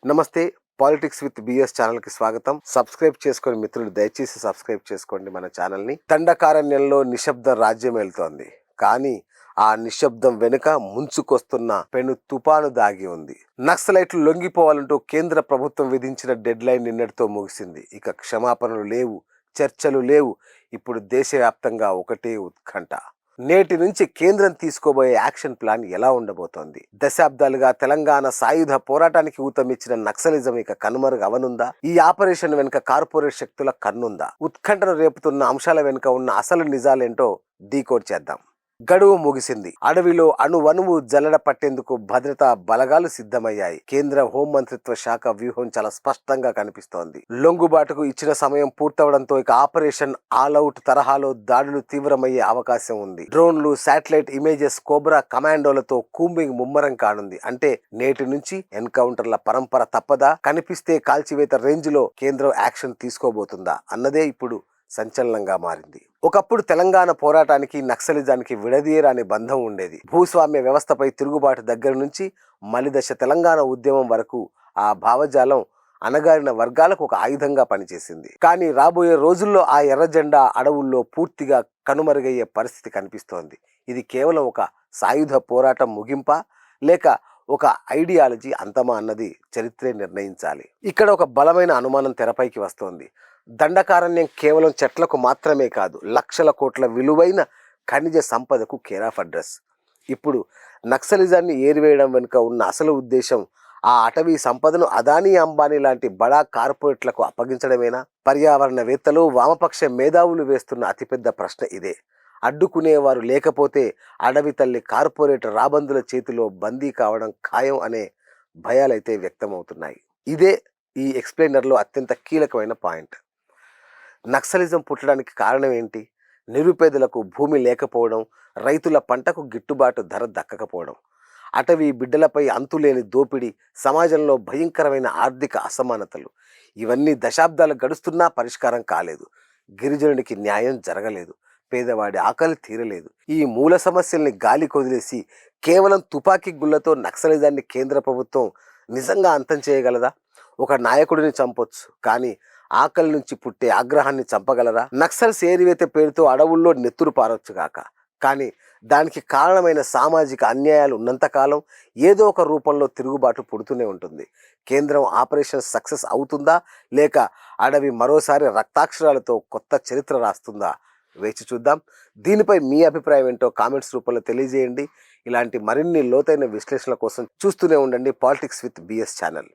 నమస్తే. Politics with BS channel కి స్వాగతం. సబ్స్క్రైబ్ చేసుకొని మిత్రులు దయచేసి సబ్స్క్రైబ్ చేసుకోండి మన ఛానల్ని. దండకారణ్యంలో నిశ్శబ్ద రాజ్యం వెళ్తోంది. కానీ ఆ నిశ్శబ్దం వెనుక ముంచుకొస్తున్న పెను తుపాను దాగి ఉంది. నక్సలైట్లు లొంగిపోవాలంటూ కేంద్ర ప్రభుత్వం విధించిన డెడ్ లైన్ నిన్నటితో ముగిసింది. ఇక క్షమాపణలు లేవు, చర్చలు లేవు. ఇప్పుడు దేశవ్యాప్తంగా ఒకటే ఉత్కంఠ. నేటి నుంచి కేంద్రం తీసుకోబోయే యాక్షన్ ప్లాన్ ఎలా ఉండబోతోంది? దశాబ్దాలుగా తెలంగాణ సాయుధ పోరాటానికి ఊతమిచ్చిన నక్సలిజం ఇక కనుమరుగు అవనుందా? ఈ ఆపరేషన్ వెనుక కార్పొరేట్ శక్తుల కన్నుందా? ఉత్కంఠను రేపుతున్న అంశాల వెనుక ఉన్న అసలు నిజాలేంటో డీకోడ్ చేద్దాం. గడువు ముగిసింది. అడవిలో అణువణువు జల్లడ పట్టేందుకు భద్రతా బలగాలు సిద్ధమయ్యాయి. కేంద్ర హోంమంత్రిత్వ శాఖ వ్యూహం చాలా స్పష్టంగా కనిపిస్తోంది. లొంగుబాటుకు ఇచ్చిన సమయం పూర్తవడంతో ఇక ఆపరేషన్ ఆల్అవుట్ తరహాలో దాడులు తీవ్రమయ్యే అవకాశం ఉంది. డ్రోన్లు, శాటిలైట్ ఇమేజెస్, కోబ్రా కమాండోలతో కూంబింగ్ ముమ్మరం కానుంది. అంటే నేటి నుంచి ఎన్కౌంటర్ల పరంపర తప్పదా? కనిపిస్తే కాల్చివేత రేంజ్ లో కేంద్రం యాక్షన్ తీసుకోబోతుందా అన్నదే ఇప్పుడు సంచలనంగా మారింది. ఒకప్పుడు తెలంగాణ పోరాటానికి నక్సలిజానికి విడదీయరాని బంధం ఉండేది. భూస్వామ్య వ్యవస్థపై తిరుగుబాటు దగ్గర నుంచి మలిదశ తెలంగాణ ఉద్యమం వరకు ఆ భావజాలం అణగారిన వర్గాలకు ఒక ఆయుధంగా పనిచేసింది. కానీ రాబోయే రోజుల్లో ఆ ఎర్రజెండా అడవుల్లో పూర్తిగా కనుమరుగయ్యే పరిస్థితి కనిపిస్తోంది. ఇది కేవలం ఒక సాయుధ పోరాటం ముగింపా, లేక ఒక ఐడియాలజీ అంతమా అన్నది చరిత్రే నిర్ణయించాలి. ఇక్కడ ఒక బలమైన అనుమానం తెరపైకి వస్తోంది. దండకారణ్యం కేవలం చెట్లకు మాత్రమే కాదు, లక్షల కోట్ల విలువైన ఖనిజ సంపదకు కేర్ ఆఫ్ అడ్రస్. ఇప్పుడు నక్సలిజాన్ని ఏరివేయడం వెనుక ఉన్న అసలు ఉద్దేశం ఆ అటవీ సంపదను అదానీ, అంబానీ లాంటి బడా కార్పొరేట్లకు అప్పగించడమేనా? పర్యావరణవేత్తలు, వామపక్ష మేధావులు వేస్తున్న అతిపెద్ద ప్రశ్న ఇదే. అడ్డుకునేవారు లేకపోతే అడవి తల్లి కార్పొరేట్ రాబందుల చేతిలో బందీ కావడం ఖాయం అనే భయాలైతే వ్యక్తమవుతున్నాయి. ఇదే ఈ ఎక్స్ప్లెయినర్లో అత్యంత కీలకమైన పాయింట్. నక్సలిజం పుట్టడానికి కారణం ఏంటి? నిరుపేదలకు భూమి లేకపోవడం, రైతుల పంటకు గిట్టుబాటు ధర దక్కకపోవడం, అటవీ బిడ్డలపై అంతులేని దోపిడీ, సమాజంలో భయంకరమైన ఆర్థిక అసమానతలు. ఇవన్నీ దశాబ్దాలు గడుస్తున్నా పరిష్కారం కాలేదు. గిరిజనుడికి న్యాయం జరగలేదు, పేదవాడి ఆకలి తీరలేదు. ఈ మూల సమస్యల్ని గాలి కొదిలేసి కేవలం తుపాకీ గుళ్లతో నక్సలిజాన్ని కేంద్ర ప్రభుత్వం నిజంగా అంతం చేయగలదా? ఒక నాయకుడిని చంపొచ్చు, కానీ ఆకలి నుంచి పుట్టే ఆగ్రహాన్ని చంపగలరా? నక్సల్స్ ఏరివేత పేరుతో అడవుల్లో నెత్తురు పారొచ్చు కాక, కానీ దానికి కారణమైన సామాజిక అన్యాయాలు ఉన్నంతకాలం ఏదో ఒక రూపంలో తిరుగుబాటు పుడుతూనే ఉంటుంది. కేంద్రం ఆపరేషన్ సక్సెస్ అవుతుందా, లేక అడవి మరోసారి రక్తాక్షరాలతో కొత్త చరిత్ర రాస్తుందా? వేచి చూద్దాం. దీనిపై మీ అభిప్రాయం ఏంటో కామెంట్స్ రూపంలో తెలియజేయండి. ఇలాంటి మరిన్ని లోతైన విశ్లేషణల కోసం చూస్తూనే ఉండండి పాలిటిక్స్ విత్ బిఎస్ ఛానల్.